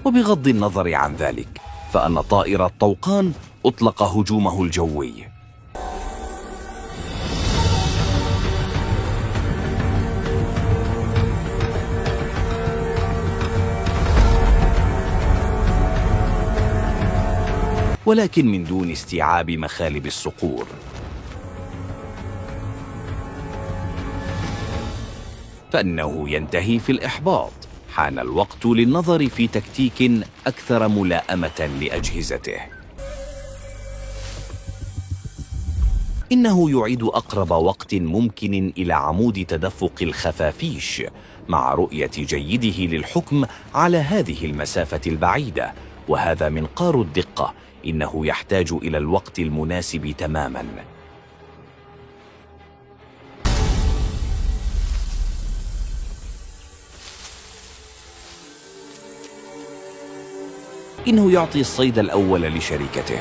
وبغض النظر عن ذلك فأن طائر الطوقان أطلق هجومه الجوي. ولكن من دون استيعاب مخالب الصقور. فإنه ينتهي في الإحباط. حان الوقت للنظر في تكتيك أكثر ملائمة لأجهزته. إنه يعيد أقرب وقت ممكن إلى عمود تدفق الخفافيش مع رؤية جيده للحكم على هذه المسافة البعيدة، وهذا منقار الدقة. إنه يحتاج إلى الوقت المناسب تماماً. إنه يعطي الصيد الأول لشريكته.